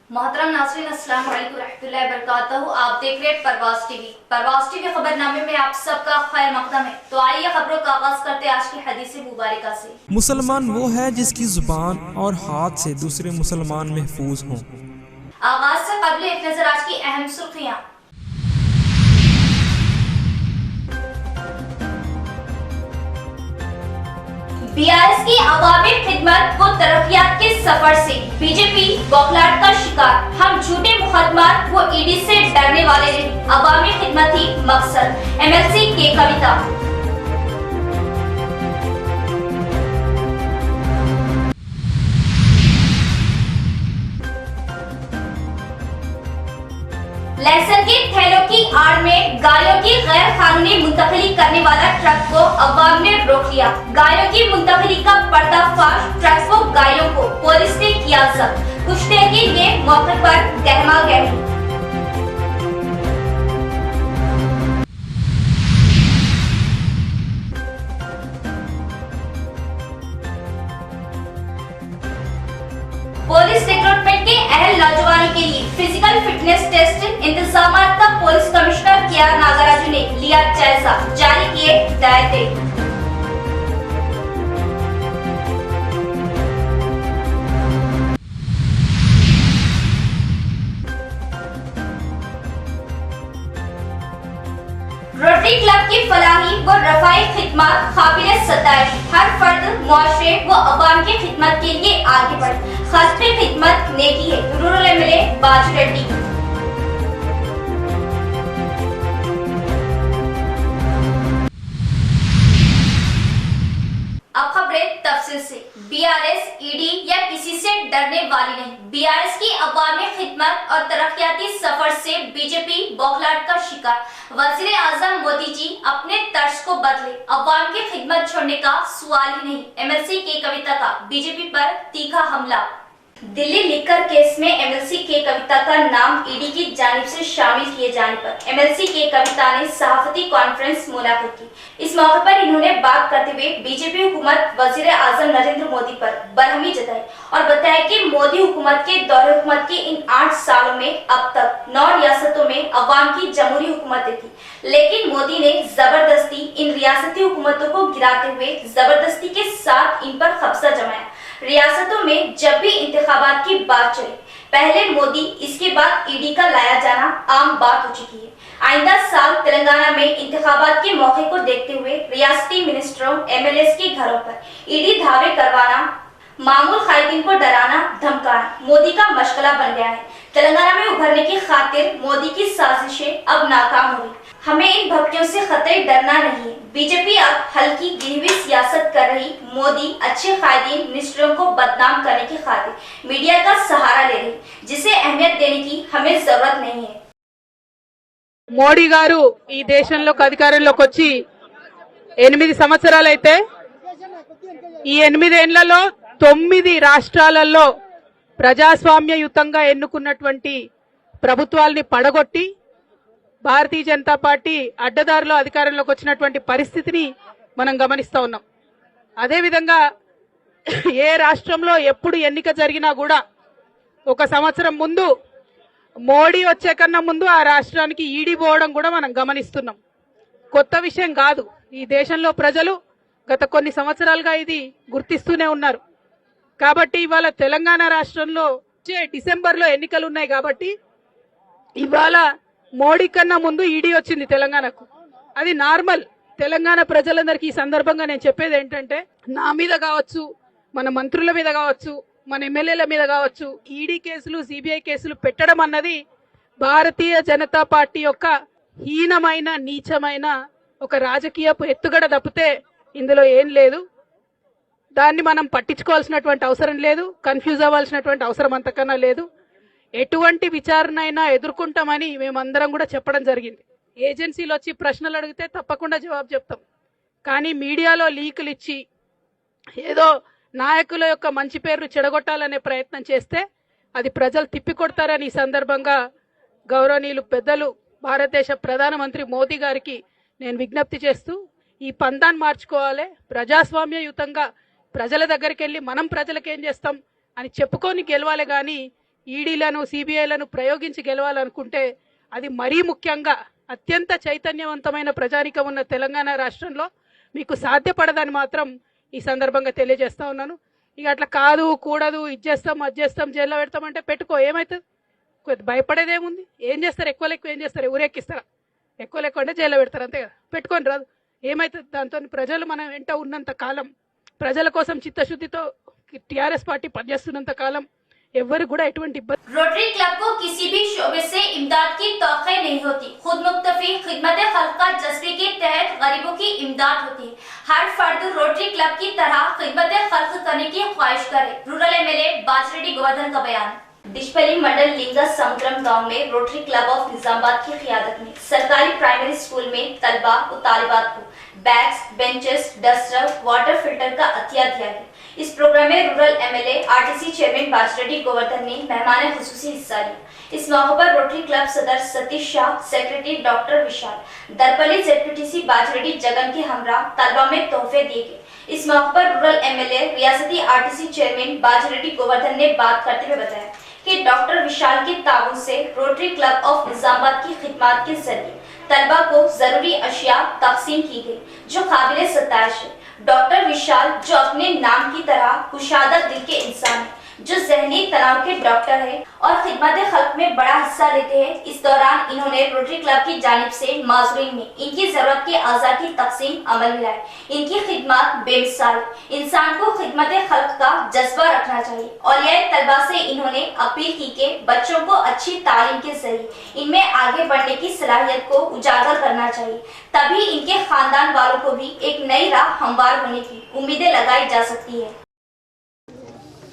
मोहतरम नाज़रीन, अस्सलाम वालेकुम रहमतुल्लाहि वबरकातुहू। आप देख रहे हैं परवाज़ टीवी। परवाज़ टीवी खबरनामे में आप सबका खैर मकदम है। तो आइए खबरों का आगाज करते हैं आज की हदीस मुबारका से। मुसलमान वो है जिसकी जुबान और हाथ से दूसरे मुसलमान महफूज हों। आगाज से कबल एक नजर आज की अहम सुर्खियां। बीआरएस की अवामी खिदमत व तरक्कियात के सफर से बीजेपी बौखलाहट का शिकार। हम झूठे मुकदमात व ईडी से डरने वाले नहीं, अवामी खिदमत ही मकसद। एमएलसी के कविता। लहसुन के थैलों की आड़ में गायों की गैर कानूनी मुंतकिली करने वाला ट्रक को अवाम ने रोक लिया। गायों की मुंतकिली का पर्दाफाश, ट्रक व गायों को पुलिस ने किया जब्त। कुछ देर के लिए मौके पर गहमा गहमी। पुलिस रिक्रूटमेंट के अहल नौजवानों के लिए फिजिकल फिटनेस टेस्ट इंतजामात का पुलिस कमिश्नर के नागराजू ने लिया जायजा, जारी किए हिदायतें। रोटरी क्लब की फलाही व रफाई खिदमत काबिल सताइश। हर फर्द मुआशरे व अवाम की खिदमत के लिए आगे बढ़े। खासकर खिदमत नेकी है। रूरल एमएलए बाजू रेड्डी। अब खबरें तफसील से। बीआरएस ईडी या किसी से डरने वाली नहीं। बीआरएस की अवामी खिदमत और तरक्कियाती सफर से बीजेपी बौखलाहट का शिकार। वजीर आजम मोदी जी अपने तर्ज को बदले, अवाम की खिदमत छोड़ने का सवाल ही नहीं। एमएलसी के कविता का बीजेपी पर तीखा हमला। दिल्ली लिकर केस में एमएलसी के कविता का नाम ईडी की जानिब से शामिल किए जाने पर एमएलसी के कविता ने सहाफती कॉन्फ्रेंस मुनाकिद की। इस मौके पर इन्होंने बात करते हुए बीजेपी हुकूमत वजीर आजम नरेंद्र मोदी पर बरहमी जताई और बताया कि मोदी हुकूमत के दौरे हुकूमत के इन 8 सालों में अब तक 9 रियासतों में अवाम की जमहूरी हुकूमतें थी, लेकिन मोदी ने जबरदस्ती इन रियासती हुकूमतों को गिराते हुए जबरदस्ती के साथ इन पर कब्जा जमाया। रियासतों में जब भी इंतखाबात की बात चली, पहले मोदी इसके बाद ईडी का लाया जाना आम बात हो चुकी है। आइंदा साल तेलंगाना में इंतखाबात के मौके को देखते हुए रियासती मिनिस्टरों एमएलएस के घरों पर ईडी धावे करवाना, मामूल खाइदीन को डराना धमकाना मोदी का मशगला बन गया है। तेलंगाना में उभरने की खातिर मोदी की साजिशें अब नाकाम हुई। हमें इन भक्तियों से खतरे डरना नहीं है। बीजेपी अब हल्की गिनी हुई सियासत कर रही। मोदी अच्छे कायदीन मिनिस्टरों को बदनाम करने की खातिर मीडिया का सहारा ले रही, जिसे अहमियत देने की हमें जरूरत नहीं है। మోడీ గారు ఈ దేశంలోకి అధికారంలోకి వచ్చి 8 సంవత్సరాలైతే ఈ 8 ఏళ్లలో 9 రాష్ట్రాలలో ప్రజాస్వామ్యయుతంగా ఎన్నుకున్నటువంటి ప్రభుత్వాల్ని పడగొట్టి భారతీయ జనతా పార్టీ అడ్డదారిలో అధికారంలోకి వచ్చినటువంటి పరిస్థితిని మనం గమనిస్తా ఉన్నాం. అదే విధంగా ఏ రాష్ట్రంలో ఎప్పుడు ఎన్నిక జరిగినా కూడా ఒక సంవత్సరం ముందు మోడీ వచ్చే కన్నా ముందు ఆ రాష్ట్రానికి ఈడీ పోవడం కూడా మనం గమనిస్తున్నాం. కొత్త విషయం కాదు. ఈ దేశంలో ప్రజలు గత కొన్ని సంవత్సరాలుగా ఇది గుర్తిస్తూనే ఉన్నారు. కాబట్టి ఇవాళ తెలంగాణ రాష్ట్రంలో డిసెంబర్లో ఎన్నికలు ఉన్నాయి కాబట్టి ఇవాళ మోడీ కన్నా ముందు ఈడీ వచ్చింది తెలంగాణకు. అది నార్మల్. తెలంగాణ ప్రజలందరికీ ఈ సందర్భంగా నేను చెప్పేది ఏంటంటే, నా మీద కావచ్చు, మన మంత్రుల మీద కావచ్చు, మన ఎమ్మెల్యేల మీద కావచ్చు ఈడీ కేసులు, సిబిఐ కేసులు పెట్టడం అన్నది భారతీయ జనతా పార్టీ యొక్క హీనమైన నీచమైన ఒక రాజకీయపు ఎత్తుగడ తప్పితే ఇందులో ఏం లేదు. దాన్ని మనం పట్టించుకోవాల్సినటువంటి అవసరం లేదు. కన్ఫ్యూజ్ అవ్వాల్సినటువంటి అవసరం అంతకన్నా లేదు. ఎటువంటి విచారణ అయినా ఎదుర్కొంటామని మేమందరం కూడా చెప్పడం జరిగింది. ఏజెన్సీలు వచ్చి ప్రశ్నలు అడిగితే తప్పకుండా జవాబు చెప్తాం. కానీ మీడియాలో లీకులు ఇచ్చి ఏదో నాయకుల యొక్క మంచి పేరు చెడగొట్టాలనే ప్రయత్నం చేస్తే అది ప్రజలు తిప్పికొడతారని ఈ సందర్భంగా గౌరవనీయులు పెద్దలు భారతదేశ ప్రధానమంత్రి మోదీ గారికి నేను విజ్ఞప్తి చేస్తూ ఈ పందాన్ని మార్చుకోవాలి. ప్రజాస్వామ్యయుతంగా ప్రజల దగ్గరికి వెళ్ళి మనం ప్రజలకు ఏం చేస్తాం అని చెప్పుకొని గెలవాలి. కానీ ఈడీలను సిబిఐలను ప్రయోగించి గెలవాలనుకుంటే అది మరీ ముఖ్యంగా అత్యంత చైతన్యవంతమైన ప్రజానికం ఉన్న తెలంగాణ రాష్ట్రంలో మీకు సాధ్యపడదని మాత్రం ఈ సందర్భంగా తెలియజేస్తా ఉన్నాను. ఇక అట్లా కాదు కూడదు ఇది చేస్తాం అది చేస్తాం జైల్లో పెడతామంటే పెట్టుకో, ఏమవుతుంది? భయపడేదేముంది? ఏం చేస్తారు? ఎక్కువ ఏం చేస్తారు? ఊరెక్కిస్తారా? ఎక్కువ అంటే జైల్లో పెడతారు, అంతే కదా. పెట్టుకొని రాదు, ఏమవుతుంది? దాంతో ప్రజలు మన వెంట ఉన్నంత కాలం, ప్రజల కోసం చిత్తశుద్ధితో టీఆర్ఎస్ పార్టీ పనిచేస్తున్నంత కాలం एवरी కూడా ఎటువంటి ఇబ్బంది. रोटरी क्लब को किसी भी शोबे से इमदाद की तौक़े नहीं होती। खुद मुक्तफी खिदमत खल्क का जज्बे के तहत गरीबों की इमदाद होती है। हर फर्द रोटरी क्लब की तरह खिदमत खल्क करने की ख्वाहिश करे। रूरल एमएलए बाजरेड्डी गोवर्धन का बयान। डिशपल्ली मंडल लिंगा समुद्रम गांव में रोटरी क्लब ऑफ निजामाबाद की क़ियादत में सरकारी प्राइमरी स्कूल में तलबा और तालिबात को bags, benches, duster, water filter का अतिया दिया गया। इस प्रोग्राम में rural MLA RTC chairman Bajireddy Govardhan ने मेहमान खुसूसी हिस्सा लिया। इस मौके पर रोटरी क्लब सदर सतीश शाह, सेक्रेटरी डॉक्टर विशाल, दरपल्ली जेडपीटीसी बाजरेड्डी जगन के हमरा तलबा में तोहफे दिए गए। इस मौके पर रूरल एमएलए रियासती आरटीसी चेयरमैन बाजरेड्डी गोवर्धन ने बात करते हुए बताया कि डॉक्टर विशाल के ताउन से रोटरी क्लब ऑफ निजामाबाद की खिदमत के जरिए तलबा को जरूरी अशिया तकसीम की गई जो काबिल सताइश है। डॉक्टर विशाल जो अपने नाम की तरह कुशादा दिल के इंसान है, जो जहनी तनाव के डॉक्टर है और खिदमत खल्क में बड़ा हिस्सा लेते हैं। इस दौरान इन्होंने रोटरी क्लब की जानिब से माजूरीन में इनकी जरूरत के आज़ा की तकसीम अमल में लाई। इनकी खिदमत बेमिसाल। इंसान को खिदमत खल्क का जज्बा रखना चाहिए। औलिया तलबा से इन्होंने अपील की कि बच्चों को अच्छी तालीम के जरिए इनमें आगे बढ़ने की सलाहियत को उजागर करना चाहिए, तभी इनके खानदान वालों को भी एक नई राह हमवार होने की उम्मीदें लगाई जा सकती है।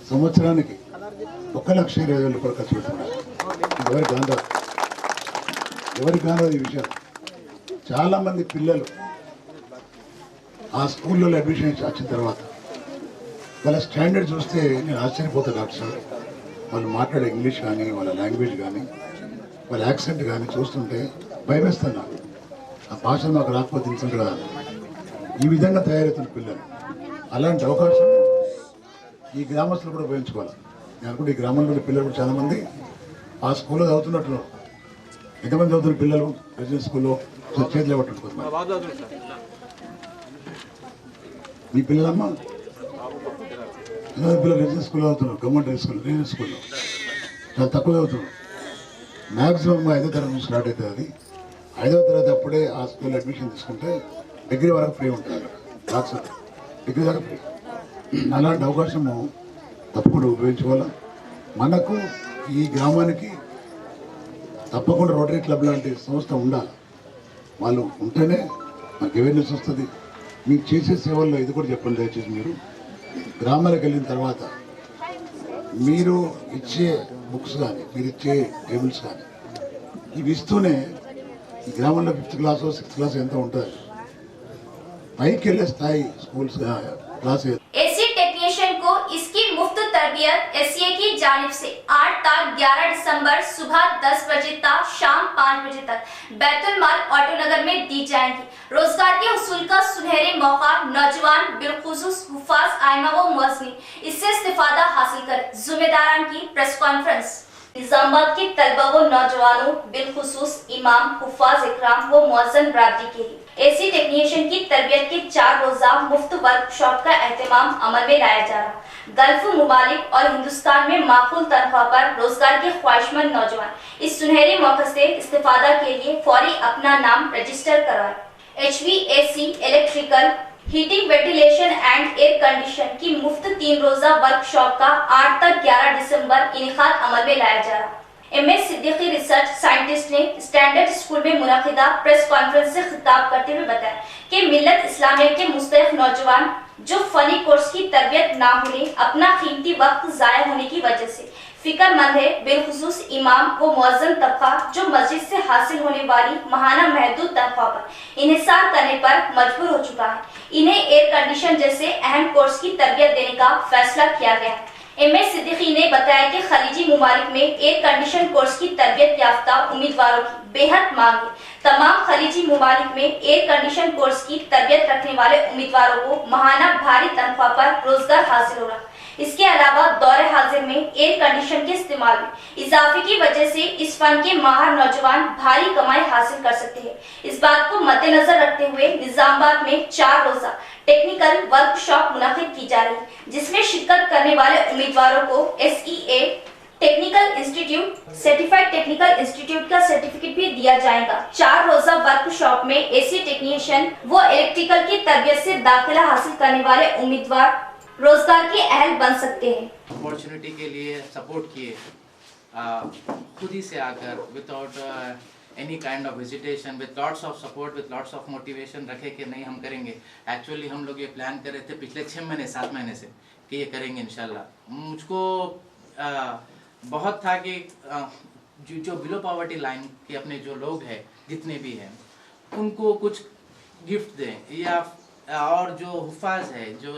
సంవత్సరానికి 1,20,000 రూపాయలు ఖర్చు పెడుతున్నారు. ఎవరికి కాదు ఈ విషయం. చాలా మంది పిల్లలు ఆ స్కూల్లో అడ్మిషన్ వచ్చిన తర్వాత వాళ్ళ స్టాండర్డ్ చూస్తే నేను ఆశ్చర్యపోతాను డాక్టర్ సార్. వాళ్ళు మాట్లాడే ఇంగ్లీష్ కానీ, వాళ్ళ లాంగ్వేజ్ కానీ, వాళ్ళ యాక్సెంట్ కానీ చూస్తుంటే భయమేస్తాను నాకు. ఆ భాష నాకు రాకపోతే ఇన్సల్ట్ కదా. ఈ విధంగా తయారవుతున్న పిల్లలు. అలాంటి అవకాశం ఈ గ్రామస్తులు కూడా ఉపయోగించుకోవాలి. నేను అనుకుంటే ఈ గ్రామంలో పిల్లలు కూడా చాలామంది ఆ స్కూల్లో చదువుతున్నట్లు. ఎంతమంది చదువుతున్న పిల్లలు రెసిడెన్స్ స్కూల్లో చేతిలో పట్టుకుంటున్నారు. మీ పిల్లలమ్మా ఎంతమంది పిల్లలు రెసిడెన్స్ స్కూల్లో చదువుతున్నారు? గవర్నమెంట్ రెసిడెన్స్ స్కూల్లో చాలా తక్కువ చదువుతున్నారు. మ్యాక్సిమం 5వ తరగతి నుంచి స్టార్ట్ అవుతుంది. అది 5వ తరగతి అప్పుడే ఆ స్కూల్లో అడ్మిషన్ తీసుకుంటే డిగ్రీ వరకు ఫ్రీ ఉంటుంది. డిగ్రీ దాకా ఫ్రీ. అలాంటి అవకాశము తప్పకుండా ఉపయోగించుకోవాలి. మనకు ఈ గ్రామానికి తప్పకుండా రోటరీ క్లబ్ లాంటి సంస్థ ఉండాలి. వాళ్ళు ఉంటేనే మనకు అవేర్నెస్ వస్తుంది. మీకు చేసే సేవల్లో ఇది కూడా చెప్పండి దయచేసి. మీరు గ్రామాలకు వెళ్ళిన తర్వాత మీరు ఇచ్చే బుక్స్ కానీ, మీరు ఇచ్చే టేబుల్స్ కానీ ఇవి ఇస్తూనే ఈ గ్రామంలో 5th క్లాస్ 6th క్లాస్ ఎంత ఉంటుంది పైకి వెళ్ళే స్థాయి స్కూల్స్ క్లాస్. एसी टेक्नीशियन को इसकी मुफ्त तरबियत एसीए की जानिब से 8 तक 11 दिसंबर सुबह 10 बजे तक शाम 5 बजे तक बैतुल माल ऑटो नगर में दी जाएंगी। रोजगार के उसूल का सुनहरे मौका नौजवान बिलखुसूस हुफाज आइमा व मुअज्जिनीन इससे इस्तिफादा हासिल करें। जिम्मेदारान की प्रेस कॉन्फ्रेंस। निजामाबाद के तलबा व नौजवानों बिलखुसूस इमाम, हुफाज इकराम व मुअज्जिन बरादरी के लिए एसी टेक्नीशियन की तरबियत के 4 रोजा मुफ्त वर्कशॉप का एहतमाम अमल में लाया जा रहा। गल्फ मुमालिक और हिंदुस्तान में माकूल तनख्वाह पर रोजगार के ख्वाहिशमंद नौजवान इस सुनहरे मौके से इस्तिफादा के लिए फौरी अपना नाम रजिस्टर करवाएं। HVAC, electrical, heating, ventilation and air condition की मुफ्त 3 रोजा वर्कशॉप का 8 तक 11 दिसंबर इनेकाद अमल में लाया जा रहा। MS सिद्दीकी रिसर्च साइंटिस्ट ने स्टैंडर्ड स्कूल में मुनाकिदा प्रेस कॉन्फ्रेंस से खिताब करते हुए बताया कि मिल्लत इस्लामिया के मुस्तहिक नौजवान जो फनी कोर्स की तरबियत ना होने, अपना कीमती वक्त जाया होने की वजह से फिक्रमंद है। बिलखुसूस इमाम व मुअज्जिन तबका जो मस्जिद से हासिल होने वाली महाना महदूद तनख्वाह पर इन्हिसार करने पर मजबूर हो चुका है। इन्हें एयर कंडीशन जैसे अहम कोर्स की तरबियत देने का फैसला किया गया। MS सिद्दीकी ने बताया कि खलीजी मुमालिक में एयर कंडीशन कोर्स की तरबियत याफ्ता उम्मीदवारों की बेहद मांग है। तमाम खलीजी मुमालिक में एयर कंडीशन कोर्स की तरबियत रखने वाले उम्मीदवारों को महाना भारी तनख्वाह पर रोजगार हासिल हो रहा। इसके अलावा दौरे हाजिर में एयर कंडीशन के इस्तेमाल में इजाफे की वजह से इस फन के माहिर नौजवान भारी कमाई हासिल कर सकते हैं। इस बात को मद्देनजर रखते हुए निजामाबाद में 4 रोजा टेक्निकल वर्कशॉप मुनाकिद की जा रही है, जिसमें शिरकत करने वाले उम्मीदवारों को SEA technical institute certified technical institute का सर्टिफिकेट भी दिया जाएगा। 4 रोजा वर्कशॉप में AC टेक्नीशियन व इलेक्ट्रिकल की तरबियत से दाखिला हासिल करने वाले उम्मीदवार रोजगार के अहल बन सकते हैं। अपॉर्चुनिटी के लिए सपोर्ट किए, खुद ही से आकर without any kind of hesitation, with lots of support, with lots of motivation रखे कि नहीं हम करेंगे। एक्चुअली हम लोग ये प्लान कर रहे थे पिछले 6 महीने 7 महीने से कि ये करेंगे इंशाल्लाह। मुझको बहुत था कि जो बिलो पॉवर्टी लाइन के अपने जो लोग हैं जितने भी हैं उनको कुछ गिफ्ट दें, या और जो हुफाज है जो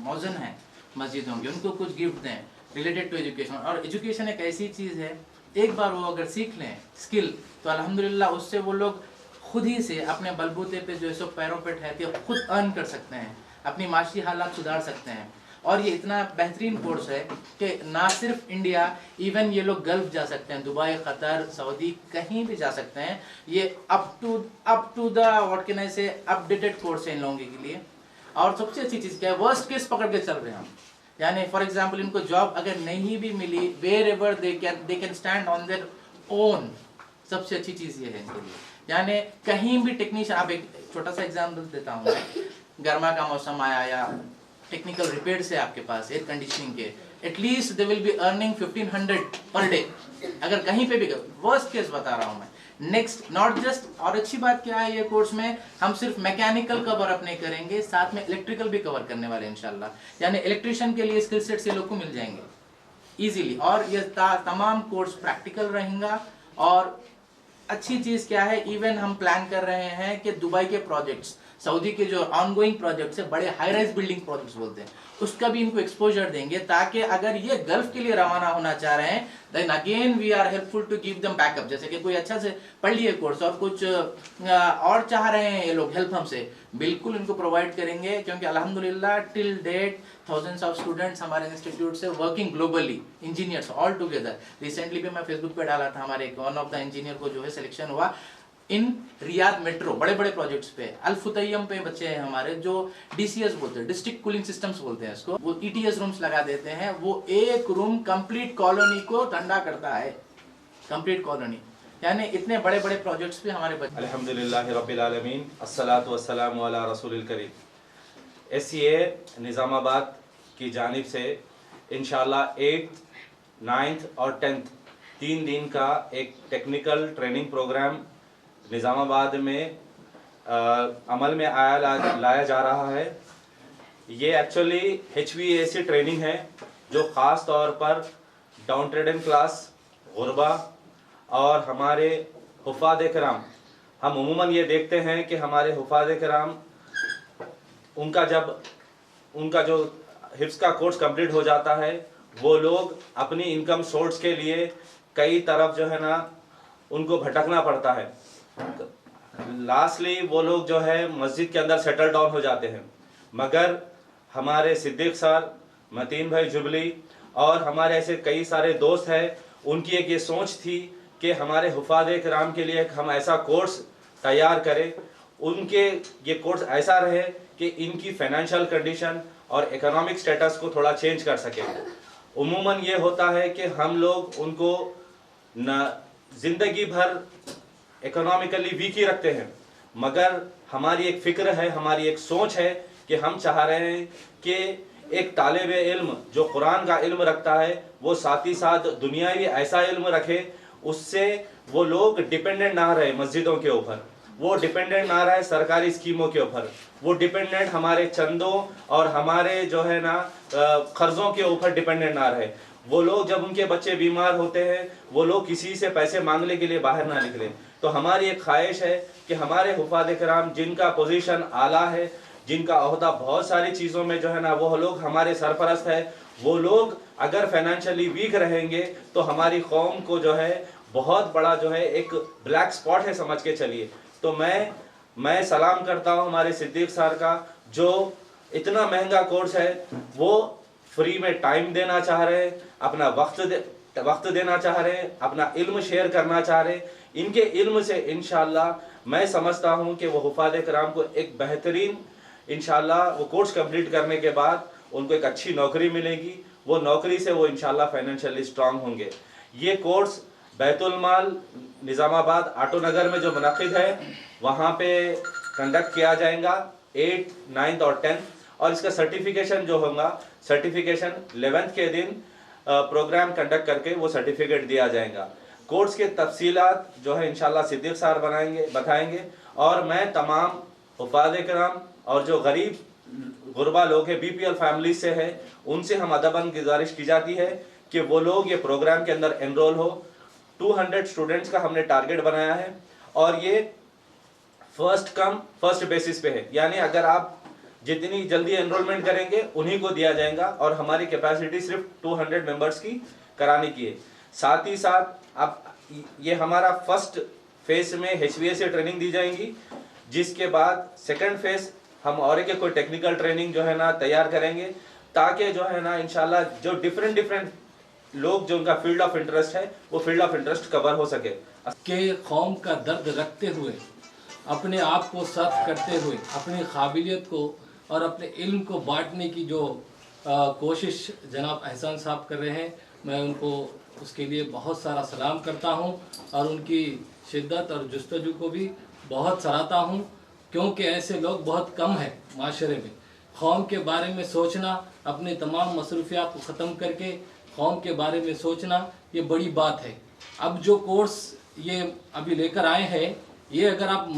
मौजन है मस्जिदों के उनको कुछ गिफ्ट दें रिलेटेड टू एजुकेशन। और एजुकेशन एक ऐसी चीज़ है, एक बार वो अगर सीख लें स्किल तो अल्हम्दुलिल्लाह उससे वो लोग खुद ही से अपने बलबूते पे जो है सो पैरों पे ठहरते हैं, खुद अर्न कर सकते हैं, अपनी माशी हालात सुधार सकते हैं। और ये इतना बेहतरीन कोर्स है कि ना सिर्फ इंडिया, इवन ये लोग गल्फ जा सकते हैं, दुबई, कतर, सऊदी, कहीं भी जा सकते हैं। ये up to the what can I say updated course है इन लोगों के लिए। और सबसे अच्छी चीज़ क्या है, वर्स्ट केस पकड़ के चल रहे हैं हम। यानी फॉर एग्जाम्पल इनको जॉब अगर नहीं भी मिली, wherever they can stand on their own. सबसे अच्छी चीज़ ये है इनके लिए, यानी कहीं भी टेक्नीशियन। आप एक छोटा सा एग्जाम्पल देता हूँ, गर्मा का मौसम आया या टेक्निकल रिपेयर से आपके पास एयर कंडीशनिंग के, at least they will be earning 1500 per day. अगर कहीं पे भी, वर्स्ट केस बता रहा हूँ मैं। नेक्स्ट नॉट जस्ट, और अच्छी बात क्या है ये कोर्स में हम सिर्फ मैकेनिकल कवर अप नहीं करेंगे, साथ में इलेक्ट्रिकल भी कवर करने वाले इंशाल्लाह। यानी इलेक्ट्रिशियन के लिए स्किल सेट से लोग को मिल जाएंगे इजीली। और ये तमाम कोर्स प्रैक्टिकल रहेगा। और अच्छी चीज़ क्या है, इवन हम प्लान कर रहे हैं कि दुबई के प्रोजेक्ट्स, सऊदी के जो ऑनगोइंग प्रोजेक्ट्स है, बड़े हाई राइज बिल्डिंग प्रोजेक्ट्स बोलते हैं, उसका भी इनको एक्सपोजर देंगे, ताकि अगर ये गल्फ के लिए रवाना होना चाह रहे हैं then again we are helpful to give them backup. जैसे कि कोई अच्छा से पढ़ लिए कोर्स और कुछ और चाह रहे हैं ये लोग हेल्प हमसे, बिल्कुल इनको प्रोवाइड करेंगे। क्योंकि अल्हम्दुलिल्लाह till date thousands of students हमारे इंस्टीट्यूट से working globally, engineers all together. Recently भी मैं फेसबुक पे डाला था, हमारे वन ऑफ द इंजीनियर को जो है सिलेक्शन हुआ इन रियाद मेट्रो, बड़े बड़े प्रोजेक्ट्स पे। अल फुतैयम पे बच्चे हैं हमारे जो DCS बोलते हैं, डिस्ट्रिक्ट कूलिंग सिस्टम्स बोलते हैं इसको। वो ETS रूम्स लगा देते हैं, वो एक रूम कंप्लीट कॉलोनी को ठंडा करता है, कंप्लीट कॉलोनी। यानी इतने बड़े बड़े प्रोजेक्ट्स पे हमारे बच्चे। अल्हम्दुलिल्लाह रब्बिल आलमीन, अस्सलातु वस्सलामु अला रसूलिल करीम। SEA निज़ामाबाद की जानिब से इंशाल्लाह 8th, 9th और 10th 3 दिन का एक टेक्निकल ट्रेनिंग प्रोग्राम निज़ामाबाद में अमल में लाया जा रहा है। ये एक्चुअली HVAC ट्रेनिंग है जो ख़ास तौर पर डाउन ट्रेडन क्लास, गुरबा और हमारे हुफ़ाज़ किराम, हम उमूमन ये देखते हैं कि हमारे हुफ़ाज़ किराम उनका जो हिफ्ज़ का कोर्स कंप्लीट हो जाता है, वो लोग अपनी इनकम सोर्स के लिए कई तरफ जो है ना उनको भटकना पड़ता है। लास्टली वो लोग जो है मस्जिद के अंदर सेटल डाउन हो जाते हैं। मगर हमारे सिद्दीक सर, मतीन भाई जुबली और हमारे ऐसे कई सारे दोस्त हैं, उनकी एक ये सोच थी कि हमारे हुफ़ाज़ किराम के लिए हम ऐसा कोर्स तैयार करें, उनके ये कोर्स ऐसा रहे कि इनकी फाइनेंशियल कंडीशन और इकोनॉमिक स्टेटस को थोड़ा चेंज कर सके। उमूमन ये होता है कि हम लोग उनको न ज़िंदगी भर इकोनॉमिकली वीक ही रखते हैं, मगर हमारी एक फ़िक्र है, हमारी एक सोच है कि हम चाह रहे हैं कि एक तालिब इल्म जो कुरान का इल्म रखता है वो साथ ही साथ दुनियावी ऐसा इल्म रखे, उससे वो लोग डिपेंडेंट ना रहे मस्जिदों के ऊपर, वो डिपेंडेंट ना रहे सरकारी स्कीमों के ऊपर, वो डिपेंडेंट हमारे चंदों और हमारे जो है ना कर्ज़ों के ऊपर डिपेंडेंट ना रहे। वो लोग जब उनके बच्चे बीमार होते हैं, वो लोग किसी से पैसे मांगने के लिए बाहर ना निकले। तो हमारी एक ख्वाहिश है कि हमारे हुफ़ाज़ किराम जिनका पोजीशन आला है, जिनका ओहदा बहुत सारी चीज़ों में जो है ना वो लोग हमारे सरपरस्त है, वो लोग अगर फाइनेंशियली वीक रहेंगे तो हमारी कौम को जो है बहुत बड़ा जो है एक ब्लैक स्पॉट है समझ के चलिए। तो मैं सलाम करता हूँ हमारे सिद्दीक सर का, जो इतना महंगा कोर्स है वो फ्री में टाइम देना चाह रहे हैं, अपना वक्त देना चाह रहे हैं, अपना इल्म शेयर करना चाह रहे हैं। इनके इल्म से इंशाल्लाह मैं समझता हूं कि वो हुफ़ाज़ किराम को एक बेहतरीन इंशाल्लाह वो कोर्स कंप्लीट करने के बाद उनको एक अच्छी नौकरी मिलेगी। वो नौकरी से वो इंशाल्लाह फाइनेंशियली स्ट्रांग होंगे। ये कोर्स बैतुल माल निज़ामाबाद आटो नगर में जो मुनक़िद है वहाँ पे कंडक्ट किया जाएगा 8, 9 और 10, और इसका सर्टिफिकेशन जो होगा, सर्टिफिकेशन 11th के दिन प्रोग्राम कंडक्ट करके वो सर्टिफिकेट दिया जाएगा। कोर्स के तफसीलात जो है इंशाल्लाह सिद्दीक़ साहब बताएंगे। और मैं तमाम हुफ़ाज़ किराम और जो गरीब गुरबा लोग हैं, BPL फैमिली से है, उनसे हम अदबन गुजारिश की जाती है कि वो लोग ये प्रोग्राम के अंदर एनरोल हो। 200 स्टूडेंट्स का हमने टारगेट बनाया है और ये फर्स्ट कम फर्स्ट बेसिस पे है, यानी अगर आप जितनी जल्दी एनरोलमेंट करेंगे उन्हीं को दिया जाएगा। और हमारी कैपेसिटी सिर्फ 200 मेंबर्स की कराने की है। साथ ही साथ अब ये हमारा फर्स्ट फेज में HVA से ट्रेनिंग दी जाएगी, जिसके बाद सेकंड फेज हम और एक कोई टेक्निकल ट्रेनिंग जो है ना तैयार करेंगे, ताकि जो है ना इंशाल्लाह जो डिफरेंट लोग जो उनका फील्ड ऑफ इंटरेस्ट है वो फील्ड ऑफ इंटरेस्ट कवर हो सके। के कौम का दर्द रखते हुए, अपने आप को सर्व करते हुए, अपनी काबिलियत को और अपने इल्म को बांटने की जो कोशिश जनाब एहसान साहब कर रहे हैं, मैं उनको उसके लिए बहुत सारा सलाम करता हूं और उनकी शिद्दत और जुस्तजू को भी बहुत सराहता हूं, क्योंकि ऐसे लोग बहुत कम हैं माशरे में। कौम के बारे में सोचना, अपने तमाम मसरूफियात को ख़त्म करके कौम के बारे में सोचना, ये बड़ी बात है। अब जो कोर्स ये अभी लेकर आए हैं, ये अगर आप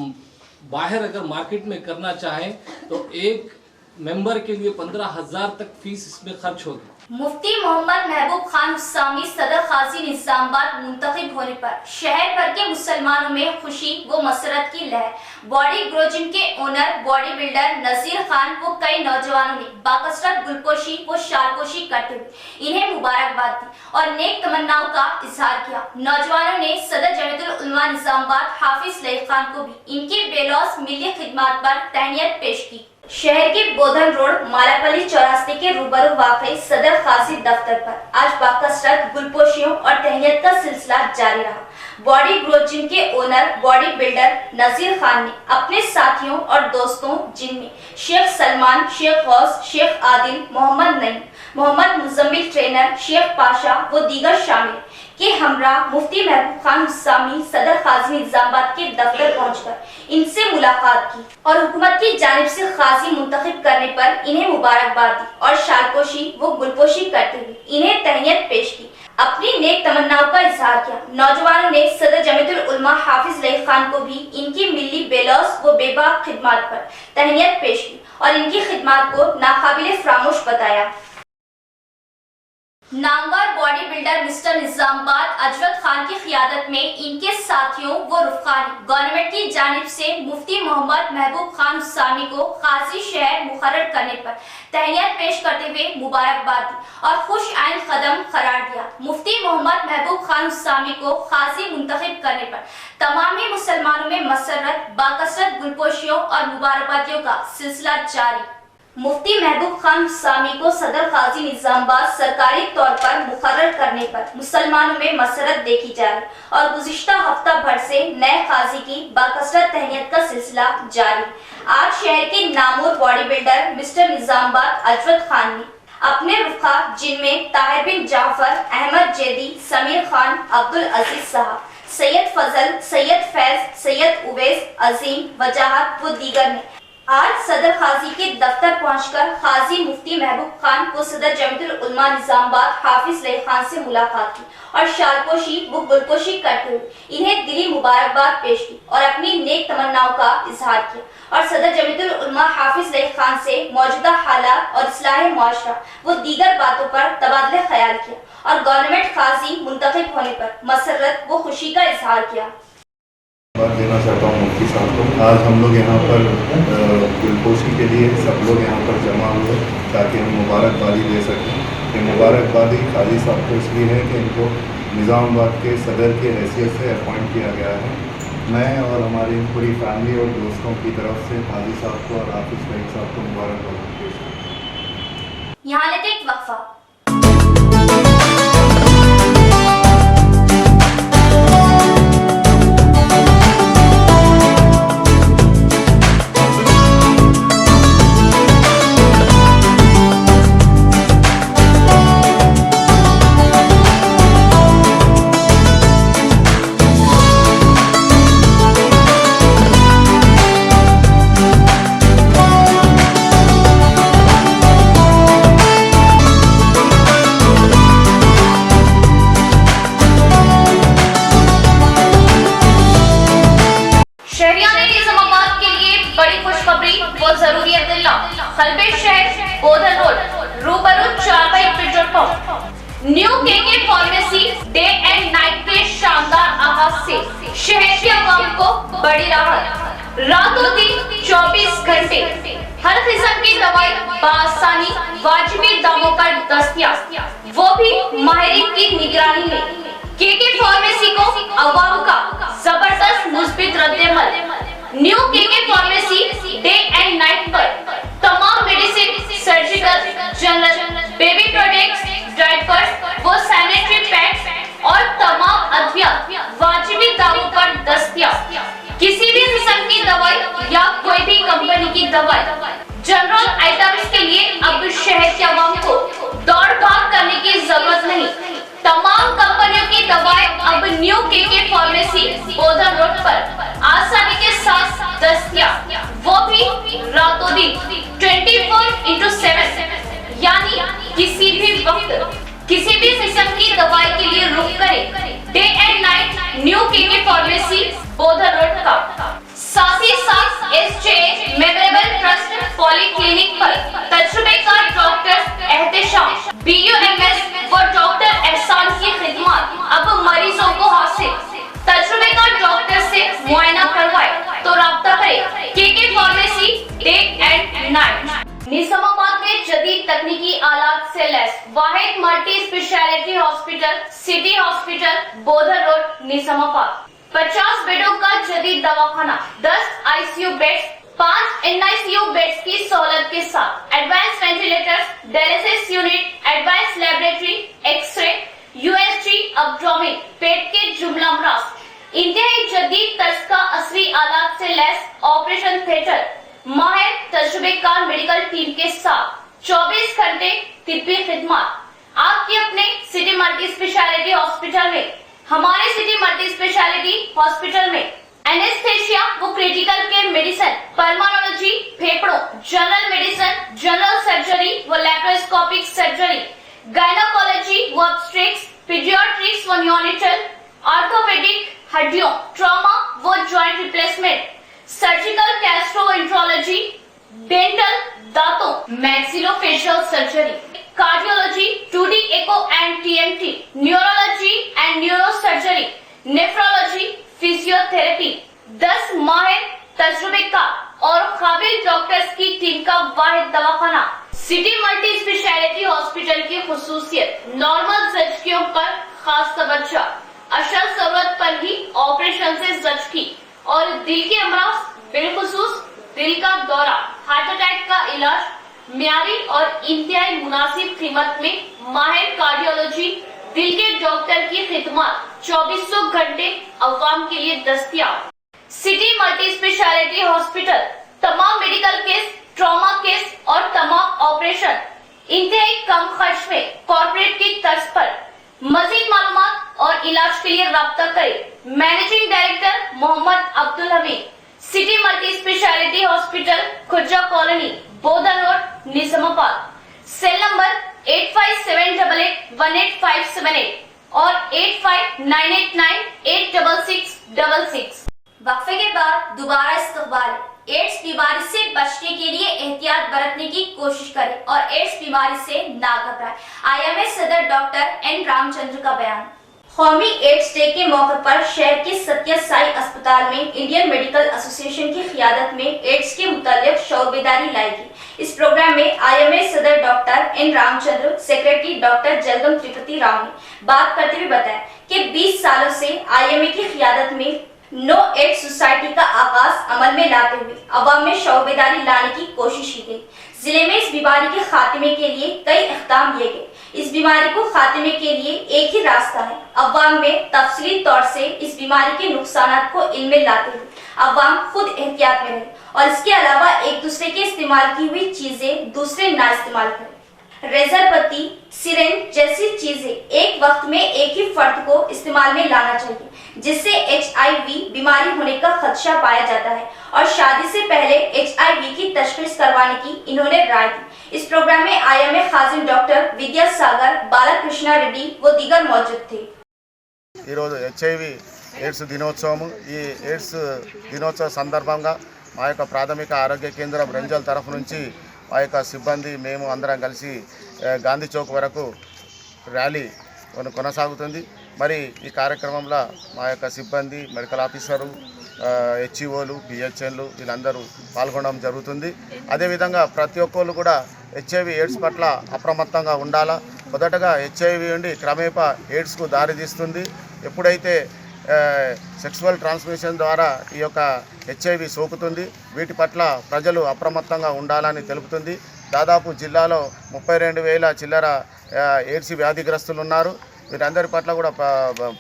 बाहर अगर मार्केट में करना चाहें तो एक मेंबर के लिए 15,000 तक फीस इसमें खर्च होगी। मुफ्ती मोहम्मद महबूब खान हुस्सामी सदर काजी निजामाबाद मुंतखब होने पर शहर भर के मुसलमानों में खुशी व मसरत की लहर। बॉडी ग्रोजिम के ओनर बॉडी बिल्डर नजीर खान व कई नौजवानों ने बाकसरत गुलपोशी व शालपोशी करते हुए इन्हें मुबारकबाद दी और नेक तमन्नाओं का इजहार किया। नौजवानों ने सदर जमीयतुल उलमा निजामाबाद हाफिज लईक खान को भी इनकी बेलौस मिली खिदमत पर तहनीत पेश की। शहर के बोधन रोड मालापल्ली चौरास्ते के रूबरू वाक़ई सदर काजी दफ्तर पर आज बाकसरत गुलपोशियों और तहनीत का सिलसिला जारी रहा। बॉडी ग्रोजिम के ओनर बॉडी बिल्डर नजीर खान ने अपने साथियों और दोस्तों, जिनमें शेख सलमान, शेख गौस, शेख आदिल, मोहम्मद नईम, मोहम्मद मुजम्मिल ट्रेनर, शेख पाशा व दीगर शामिल के हमरा मुफ्ती महबूब खान हुस्सामी सदर काजी निजामाबाद के दफ्तर पहुंचकर इनसे मुलाकात की और हुकूमत की जानिब से काजी मुंतखब करने पर इन्हें मुबारकबाद दी और शालपोशी व गुलपोशी करते हुए इन्हें तहनीत पेश की, अपनी नेक तमन्नाओं का इजहार किया। नौजवानों ने सदर जमीयतुल उलमा हाफिज लईक खान को भी इनकी मिली बेलौस व बेबाक खिदमत पर तहनीत पेश की और इनकी खिदमत को नाकाबिले फरामोश बताया। नामवर body builder mister Nizamabad Ajwat Khan की क़ियादत में इनके साथियों व रुफ़क़ा ने गवर्नमेंट की जानिब से मुफ्ती मोहम्मद महबूब खान हुस्सामी को काजी शहर मुकर्रर करने पर तहनीत पेश करते हुए मुबारकबाद दी और खुश आइन कदम करार दिया। मुफ्ती मोहम्मद महबूब खान हुस्सामी को काजी मुंतखब करने पर तमाम मुसलमानों में मसरत, बाकसरत गुलपोशियों और मुबारकबादियों का सिलसिला जारी। मुफ्ती महबूब खान हुस्सामी को सदर काजी निजामाबाद सरकारी तौर पर मुकर्रर करने पर मुसलमानों में मसरत देखी जा रही और गुज़िश्ता हफ्ता भर से नए काजी की बाकसरत तहनीत का सिलसिला जारी। आज शहर के नामवर body builder mister Nizamabad Ajwat Khan ने अपने रुफ़क़ा, जिनमें ताहिर बिन जाफर, अहमद जैदी, समीर खान, अब्दुल अजीज साहब, सैयद फजल, सैयद फैज, सैयद उवैस, अजीम, वजाहत व दीगर ने आज सदर काजी के दफ्तर पहुंचकर काजी मुफ्ती महबूब खान को सदर जमीयतुल उलमा निजामाबाद हाफिज लईक खान से मुलाकात की और शालपोशी व गुलपोशी करते हुए इन्हें दिली मुबारकबाद पेश की और अपनी नेक तमन्नाओं का इजहार किया और सदर जमीयतुल उलमा हाफिज लईक खान से मौजूदा हालात और इस्लाह मुआशरा व दीगर बातों पर तबादले ख्याल किया और गवर्नमेंट काजी मुंतखब होने पर मसरत व खुशी का इजहार किया। बात देना चाहता हूँ मुफ्ती साहब को। आज हम लोग यहाँ पर गुलपोशी के लिए सब लोग यहाँ पर जमा हुए ताकि हम मुबारकबादी दे सकें। ये मुबारकबादी काजी साहब को इसलिए है कि इनको निज़ामाबाद के सदर की हैसियत से अपॉइंट किया गया है। मैं और हमारी पूरी फैमिली और दोस्तों की तरफ से काजी साहब को और हाफिज लईक साहब को मुबारकबाद पेश करता हूँ। यहाँ लेते एक वक्फा। हलबे शहर बोधन रोड रूबरू चारपाई petrol pump new KK pharmacy day and night के शानदार आगाज से शहर के आवाम को बड़ी राहत। रातों दिन 24 घंटे हर किस्म की दवाई बआसानी वाजिबी दामों पर दस्तयाब, वो भी माहिरीन की निगरानी में। केके फार्मेसी को आवाम का जबरदस्त मुस्बित रद्देमल। New KK pharmacy day and night पर तमाम medicine, surgical, general, baby products, diapers, वो सैनिटरी पैड्स और तमाम अद्वियात वाजिबी दामों पर दस्तयाब। किसी भी किस्म की दवाई या कोई भी कंपनी की दवाई, जनरल आइटम्स के लिए अब शहर के आवाम को दौड़ भाग करने की जरूरत नहीं। तमाम कंपनियों की दवाएं अब new KK pharmacy Bodhan road पर आसानी के साथ दस्तयाब, वो भी रातों दिन 24/7, यानी किसी भी वक्त किसी भी किस्म की दवाई के लिए रुक करें day and night new KK pharmacy Bodhan road का। साथ ही साथ एसजे मेमोरेबल ट्रस्ट पॉलीक्लिनिक पर तजुर्बेकार डॉक्टर एहतेशाम BUMS व डॉक्टर एहसान की खिदमत अब मरीजों को हासिल। तजुर्बेकार डॉक्टर से मुआयना करवाए तो राब्ता करें KK pharmacy day and night. Nizamabad में जदीद तकनीकी आलात से लैस वाहिद multi speciality hospital city hospital Bodhan road Nizamabad. 50 बेडों का जदीद दवाखाना, 10 ICU बेड्स, 5 NICU बेड्स की सहूलत के साथ advance ventilators, dialysis unit, advance laboratory, x ray, USG, abdomen, पेट के जुमला अमराज, इंतहाई जदीद तर्ज का असली आलात से लैस ऑपरेशन थिएटर, माहिर तजुर्बेकार मेडिकल टीम के साथ 24 घंटे तिब्बी खिदमत। आपके अपने सिटी मल्टी स्पेशलिटी हॉस्पिटल में, हमारे सिटी मल्टी स्पेशलिटी हॉस्पिटल में एनेस्थेशिया वो क्रिटिकल केयर मेडिसिन, पल्मोनोलॉजी, फेफड़ों, जनरल मेडिसिन, जनरल सर्जरी व लैप्रोस्कोपिक सर्जरी, गायनोकोलॉजी व ऑब्स्ट्रिक्स, पीडियाट्रिक्स व न्योनेटल, ऑर्थोपेडिक, हड्डियों, ट्रॉमा व joint replacement, surgical gastroenterology, dental, दांतों, maxillofacial surgery, cardiology, 2D echo and TMT, neurology and neurosurgery, nephrology, physiotherapy, 10 माहिर तजुर्बेकार और काबिल डॉक्टर्स की टीम का वाहिद दवाखाना। सिटी मल्टी स्पेशलिटी हॉस्पिटल की खुसूसियत नॉर्मल जख्मियों पर खास तवज्जो, अशल जरूरत पर ही ऑपरेशन से जख्मी और दिल के अमराज, बिलखुसूस दिल का दौरा, हार्ट अटैक का इलाज म्यारी और इंतहाई मुनासिब कीमत में माहिर कार्डियोलॉजी, दिल के डॉक्टर की खिदमत 2400 घंटे अवाम के लिए दस्तयाब। सिटी मल्टी स्पेशलिटी हॉस्पिटल तमाम मेडिकल केस, ट्रॉमा केस और तमाम ऑपरेशन इंतहाई कम खर्च में कॉर्पोरेट की तर्ज पर। मजीद मालूमात और इलाज के लिए राब्ता करें managing director Mohammed Abdul Hameed, city multi speciality hospital, Khurja colony, Bodhan road, Nizamabad. Cell number 8578818578 और 8598986666। वक्फे के बाद दोबारा इस्तकबाल। एड्स बीमारी से बचने के लिए एहतियात बरतने की कोशिश करें और एड्स बीमारी से ना घबराएं। IMA सदर डॉक्टर N रामचंद्र का बयान। कौमी एड्स डे के मौके पर शहर के सत्य साई अस्पताल में इंडियन मेडिकल एसोसिएशन की क़ियादत में एड्स के मुताल्लिक शऊर बेदारी लाई गई। इस प्रोग्राम में IMA सदर doctor N Ramachandra, secretary doctor Jalagam Tripati Rao ने बात करते हुए बताया कि 20 सालों से IMA की क़ियादत में नो एड सोसाइटी का आगाज अमल में लाते हुए अवाम में शौबेदारी लाने की कोशिश की गई। जिले में इस बीमारी के खात्मे के लिए कई इक़दाम लिए गए। इस बीमारी को खात्मे के लिए एक ही रास्ता है, अवाम में तफसीली तौर से इस बीमारी के नुकसानात को इल्म में लाते हुए अवाम खुद एहतियात में रहे और इसके अलावा एक दूसरे के इस्तेमाल की हुई चीजें दूसरे ना इस्तेमाल करें। रेजर पत्ती, सिरिंज जैसी चीजें एक वक्त में एक ही फर्द को इस्तेमाल में लाना चाहिए, जिससे HIV बीमारी होने का खदशा पाया जाता है और शादी से पहले HIV की तशखीस करवाने की इन्होंने राय दी। इस प्रोग्राम में IMA खाजिन डॉक्टर विद्यासागर बालकृष्ण रेड्डी व दीगर मौजूद थे। HIV एड्स दिनोत्सव ఈ एड्स दिनोत्सव సందర్భంగా మా యొక్క ప్రాథమిక ఆరోగ్య కేంద్రం రంజల్ తరఫు నుంచి మా యొక్క సిబ్బంది మేము అందరం కలిసి గాంధీ చౌక్ వరకు ర్యాలీ కొనసాగుతుంది। మరి ఈ కార్యక్రమంలో మా యొక్క సిబ్బంది, మెడికల్ ఆఫీసరు, HEOలు, BHNలు వీళ్ళందరూ పాల్గొనడం జరుగుతుంది। అదేవిధంగా ప్రతి ఒక్కళ్ళు కూడా HIV ఎయిడ్స్ పట్ల అప్రమత్తంగా ఉండాలా। మొదటగా HIV నుండి క్రమేపా ఎయిడ్స్కు దారితీస్తుంది। ఎప్పుడైతే సెక్సువల్ ట్రాన్స్మిషన్ ద్వారా ఈ యొక్క HIV సోకుతుంది, వీటి పట్ల ప్రజలు అప్రమత్తంగా ఉండాలని తెలుపుతుంది। దాదాపు జిల్లాలో 32,000 చిల్లర ఎయిడ్స్ వ్యాధిగ్రస్తులు ఉన్నారు। వీరందరి పట్ల కూడా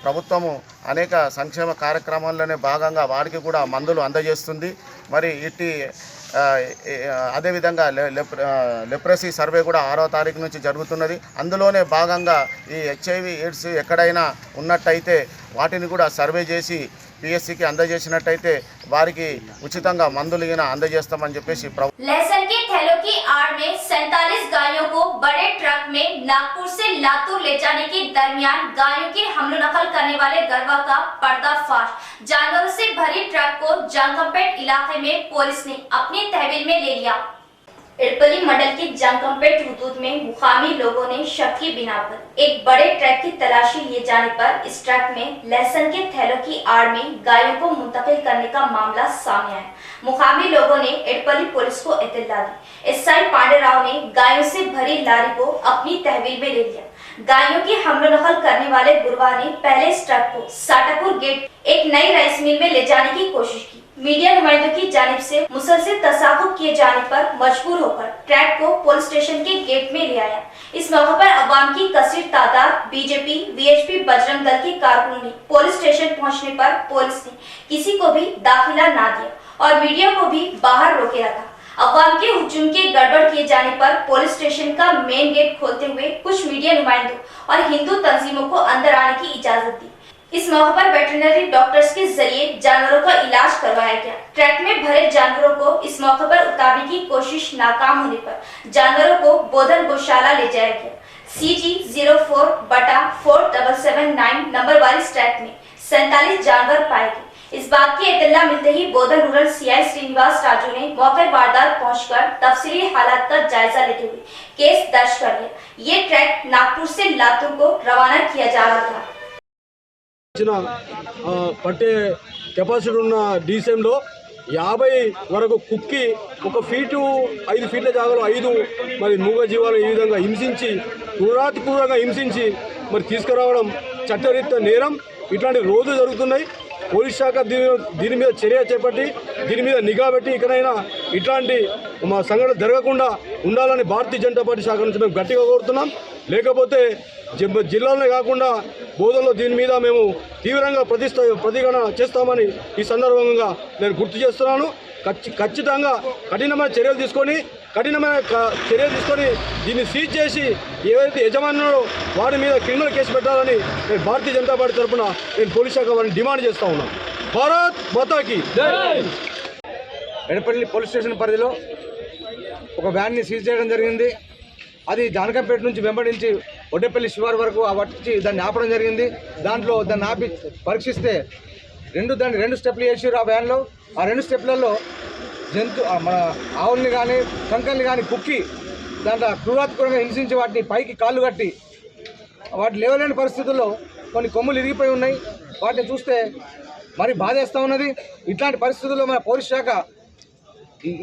ప్రభుత్వము అనేక సంక్షేమ కార్యక్రమాల్లోనే భాగంగా వారికి కూడా మందులు అందజేస్తుంది। మరి ఇట్టి అదేవిధంగా లెప్రసీ సర్వే కూడా 6వ తారీఖు నుంచి జరుగుతున్నది। అందులోనే భాగంగా ఈ HIV ఎయిడ్స్ ఎక్కడైనా ఉన్నట్టయితే వాటిని కూడా సర్వే చేసి PSCకి అందజేసినట్టయితే వారికి ఉచితంగా మందులు అందజేస్తామని చెప్పేసి लहसुन के थैलों की आड़ में 47 गायों को बड़े ट्रक में नागपुर से लातूर ले जाने के दरमियान गायों की हमलो नकल करने वाले गरबा का पर्दाफाश। जानवरों से भरी ट्रक को जंगमपेट इलाके में पुलिस ने अपनी तहवील में ले लिया। इरपली मंडल के जंगमपेट हुदूद में मुकामी लोगों ने शक की बिना पर एक बड़े ट्रक की तलाशी लिए जाने पर इस ट्रक में लहसुन के थैलों की आड़ में गायों को मुंतकिल करने का मामला सामने आया। मुकामी लोगों ने इरपली पुलिस को इत्तला दी। SI पांडेराव ने गायों से भरी लारी को अपनी तहवील में ले लिया। गायों की हमलो नकल करने वाले गुरवा ने पहले इस ट्रक को साटापुर गेट एक नई राइस मिल में ले जाने की कोशिश की। मीडिया नुमाइंदों की जानिब से मुसलसल तसाकुब किए जाने पर मजबूर होकर ट्रक को पुलिस स्टेशन के गेट में ले आया। इस मौके पर अवाम की कसीर तादाद BJP, VHP, बजरंग दल के कारकुनों ने पुलिस स्टेशन पहुंचने पर पुलिस ने किसी को भी दाखिला ना दिया और मीडिया को भी बाहर रोके रखा। अवाम के हुजूम के गड़बड़ किए जाने पर पुलिस स्टेशन का मेन गेट खोलते हुए कुछ मीडिया नुमाइंदों और हिंदू तंजीमों को अंदर आने की इजाजत दी। इस मौके पर वेटरनरी डॉक्टर्स के जरिए जानवरों का इलाज करवाया गया। ट्रक में भरे जानवरों को इस मौके पर उतारने की कोशिश नाकाम होने पर जानवरों को बोधन गौशाला ले जाया गया। CG 04/4779 नंबर वाली ट्रक में 47 जानवर पाए गए। इस बात की इत्तला मिलते ही बोधन रूरल CI श्रीनिवास राजू ने मौके वारदात पहुंचकर तफसीली हालात का जायजा लेते हुए केस दर्ज कर लिया। ये ट्रक नागपुर से लातूर को रवाना किया जा रहा था। పట్టే కెపాసిటీ ఉన్న DCMలో 50 వరకు కుక్కి 1 ఫీటు 5 ఫీట్ల జాగాలో 5 మరి మూగ జీవాలు ఈ విధంగా హింసించి క్రూరంగా హింసించి మరి తీసుకురావడం చట్టరీత్యా నేరం। ఇట్లాంటి రోజు జరుగుతున్నాయి। పోలీస్ శాఖ దీని మీద చర్య చేపట్టి దీని మీద నిఘా పెట్టి ఇకనైనా ఇట్లాంటి మా సంఘటన జరగకుండా ఉండాలని భారతీయ జనతా పార్టీ శాఖ నుంచి మేము గట్టిగా కోరుతున్నాం। లేకపోతే జిల్లాలోనే కాకుండా బోధనలో దీని మీద మేము తీవ్రంగా ప్రతిఘటన చేస్తామని ఈ సందర్భంగా నేను గుర్తు చేస్తున్నాను। ఖచ్చితంగా కఠినమైన చర్యలు తీసుకొని దీన్ని సీజ్ చేసి ఏవైతే యజమానులో వారి మీద క్రిమినల్ కేసు పెట్టాలని నేను భారతీయ జనతా పార్టీ తరఫున నేను పోలీస్ శాఖ వారిని డిమాండ్ చేస్తూ ఉన్నాను। భారత్ మాతాకి జై। ఎడపల్లి పోలీస్ స్టేషన్ పరిధిలో ఒక వ్యాన్ని సీజ్ చేయడం జరిగింది। అది జానకంపేట నుంచి వెంబడించి ఒడ్డేపల్లి శివారు వరకు వచ్చి దాన్ని ఆపడం జరిగింది। దాంట్లో దాన్ని ఆపి పరీక్షిస్తే రెండు స్టెప్లు వేసారు ఆ వ్యాన్లో। ఆ 2 స్టెప్లలో మన ఆవుల్ని కానీ కంకల్ని కానీ కుక్కి దాంట్లో క్రూరాత్మకంగా హింసించి వాటిని పైకి కాళ్ళు కట్టి వాటి లేవలేని పరిస్థితుల్లో కొన్ని కొమ్ములు ఇరిగిపోయి ఉన్నాయి। వాటిని చూస్తే మరి బాధేస్తూ ఉన్నది। ఇట్లాంటి పరిస్థితుల్లో మన పోలీస్ శాఖ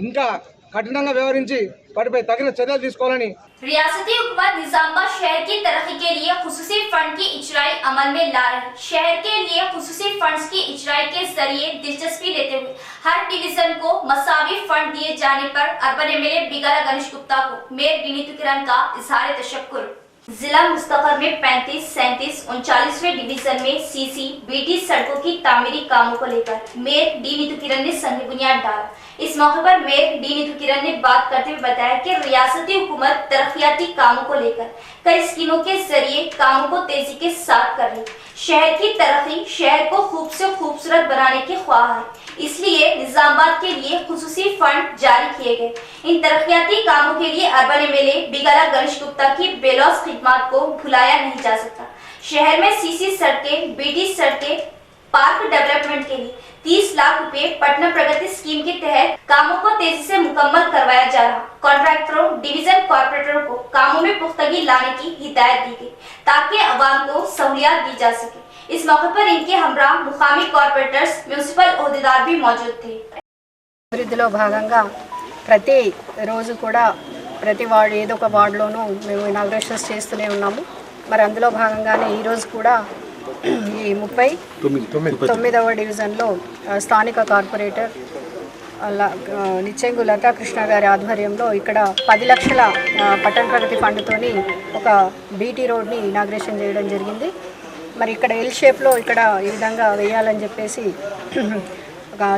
ఇంకా కఠినంగా వ్యవహరించి వాటిపై తగిన చర్యలు తీసుకోవాలని रियासती हुकूमत निजामाबाद शहर की तरक्की के लिए खुसूसी फंड की इजराई अमल में ला रही। शहर के लिए खुसूसी फंड्स की इजराई के जरिए दिलचस्पी लेते हुए हर डिवीजन को मसावी फंड दिए जाने पर अर्बन एमएलए बिगाला गणेश गुप्ता को मेयर नीतू किरण का इजहार तशक्कुर। जिला मुस्तफर में 35, 37, 39वें डिवीजन में सीसी बीटी सड़कों की तामीरी कामों को लेकर मेयर नीतू किरण ने संग बुनियाद डाला। इस मौके पर मेयर नीतू किरण ने बात करते हुए बताया कि रियासती हुकूमत तरक्याती कामों को लेकर कई स्कीमों के जरिए कामों को तेजी के साथ कर रही। शहर की तरक्की शहर को खूब से खूबसूरत बनाने के ख्वाह है, इसलिए निजामाबाद के लिए खुसूसी फंड जारी किए गए। इन तरक्याती कामों के लिए अर्बन एमएलए बिगाला गणेश गुप्ता की बेलौस खिदमत को भुलाया नहीं जा सकता। शहर में सीसी सड़कें, बीटी सड़कें, पार्क डेवलपमेंट के लिए 30 लाख रुपए पटना प्रगति स्कीम के तहत कामों को तेजी से मुकम्मल करवाया जा रहा। कॉन्ट्रैक्टरों, डिवीजन कॉर्पोरेटरों को कामों में पुख्तगी लाने की हिदायत दी गई ताकि अवाम को सहूलियत दी जा सके। इस मौके पर इनके हमरा मुकामी कॉर्पोरेटर्स, म्युनिसिपल ओहदेदार भी मौजूद थे। అభివృద్ధిలో భాగంగా ప్రతి రోజు కూడా ప్రతి వార్డు ఏదో ఒక వార్డులోనూ మేము ఇనాగ్రేషన్స్ చేస్తూనే ఉన్నాము. మరి అందులో భాగంగానే ఈరోజు కూడా ఈ 39వ డివిజన్లో స్థానిక కార్పొరేటర్ నిచ్చెంగు లతా కృష్ణ గారి ఆధ్వర్యంలో ఇక్కడ 10 లక్షల పట్టణ ప్రగతి ఫండ్తోని ఒక బీటీ రోడ్ని ఇనాగ్రేషన్ చేయడం జరిగింది. మరి ఇక్కడ ఎల్ షేప్లో ఇక్కడ ఈ విధంగా వేయాలని చెప్పేసి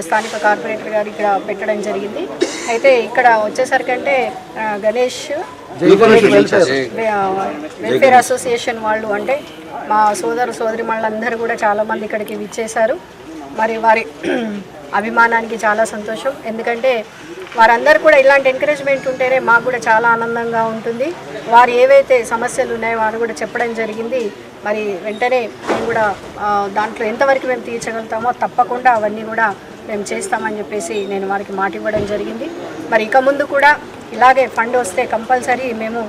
స్థానిక కార్పొరేటర్ గారు ఇక్కడ పెట్టడం జరిగింది. అయితే ఇక్కడ వచ్చేసరికంటే గణేష్ వెల్ఫేర్ అసోసియేషన్ వాళ్ళు అంటే మా సోదరిమణులందరూ కూడా చాలామంది ఇక్కడికి విచ్చేశారు. మరి వారి అభిమానానికి చాలా సంతోషం. ఎందుకంటే వారందరూ కూడా ఇలాంటి ఎంకరేజ్మెంట్ ఉంటేనే మాకు కూడా చాలా ఆనందంగా ఉంటుంది. వారు ఏవైతే సమస్యలు ఉన్నాయో వారు కూడా చెప్పడం జరిగింది. మరి వెంటనే మేము కూడా దాంట్లో ఎంతవరకు మేము తీర్చగలుగుతామో తప్పకుండా అవన్నీ కూడా మేము చేస్తామని చెప్పేసి నేను వారికి మాట ఇవ్వడం జరిగింది. మరి ఇక ముందు కూడా ఇలాగే ఫండ్ వస్తే కంపల్సరీ మేము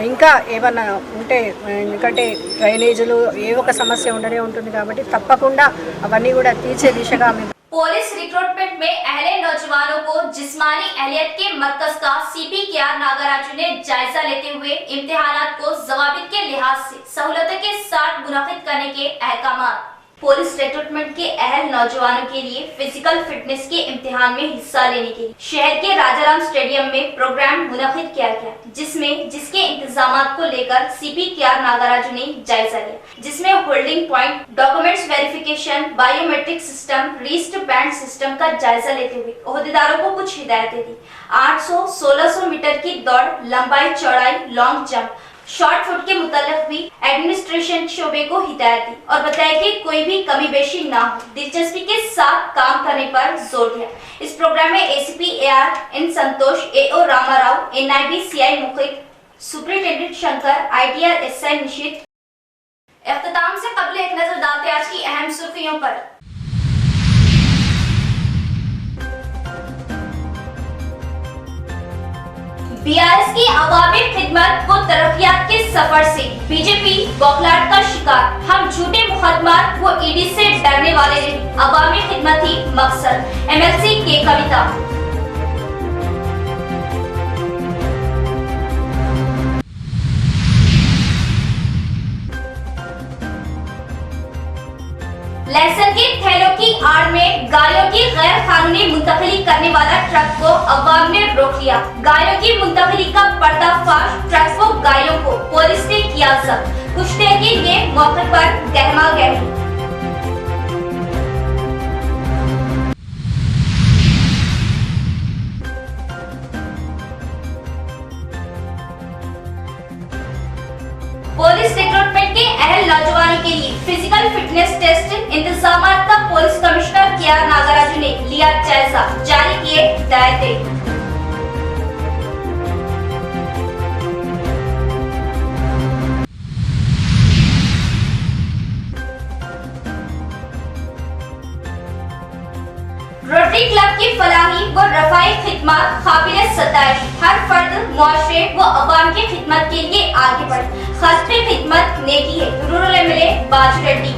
ఇంకా ఏమన్నా ఉంటే, ఎందుకంటే డ్రైనేజీలు ఏ ఒక సమస్య ఉండనే ఉంటుంది కాబట్టి తప్పకుండా అవన్నీ కూడా తీర్చే దిశగా మేము पुलिस रिक्रूटमेंट में अहले नौजवानों को जिस्मानी अहलियत के मरकज का सीपी केआर नागराजू ने जायजा लेते हुए इम्तिहानात को ज़वाबित के लिहाज से सहूलतों के साथ मुनाफिद करने के अहकामात। पुलिस रिक्रूटमेंट के अहल नौजवानों के लिए फिजिकल फिटनेस के इम्तिहान में हिस्सा लेने के लिए शहर के राजाराम स्टेडियम में प्रोग्राम मुनाफिद किया गया, जिसके इंतजामात को लेकर सीपी केआर नागराजू ने जायजा लिया, जिसमें holding point, documents verification, biometric system, wrist band system का जायजा लेते हुए ओहदेदारों को कुछ हिदायतें दी। 800-1600 मीटर की दौड़, लंबाई चौड़ाई, लॉन्ग जंप, शॉर्ट फुट के मुतालिक भी एडमिनिस्ट्रेशन शोबे को हिदायत दी और बताया कि कोई भी कमी बेशी ना हो, दिलचस्पी के साथ काम करने पर जोर दिया। इस प्रोग्राम में ACP AR N Santosh, AO Ramarao, NIB CI Mukhit, superintendent Shankar, ITR SI Nishit. इख्तिताम से कबल एक नजर डालते आज की अहम सुर्खियों पर। बीआरएस की अवामी खिदमत व तरक्कियात के सफर से बीजेपी बौखलाहट का शिकार। हम झूठे मुकदमात व ईडी से डरने वाले नहीं, अवामी खिदमत ही मकसद। MLC के कविता। लहसुन के थैलों की आड़ में गायों की गैर कानूनी मुंतकिली करने वाला ट्रक को अवाम ने रोक लिया। गायों की मुंतकिली का पर्दाफाश, ट्रक व गायों को पुलिस ने किया जब्त। कुछ देर के लिए मौके पर गहमा गहमी। पुलिस रिक्रूटमेंट के अहल नौजवानों के लिए फिजिकल फिटनेस टेस्ट इंतजामात का पुलिस कमिश्नर केआर नागराजू ने लिया जायजा, जारी किए हिदायतें। रोटरी क्लब की फलाही व रफाई खिदमत काबिल सताइश। हर फर्द मुआशरे व अवाम की खिदमत के लिए आगे बढ़े। खासकर खिदमत नेकी है। रूरल MLA बाजू रेड्डी।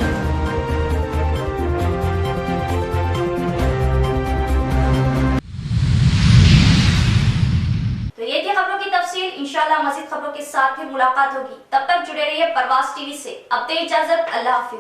के साथ भी मुलाकात होगी। तब तक जुड़े रहिए प्रवास टीवी से। अब दे इजाजत, अल्लाह हाफिज।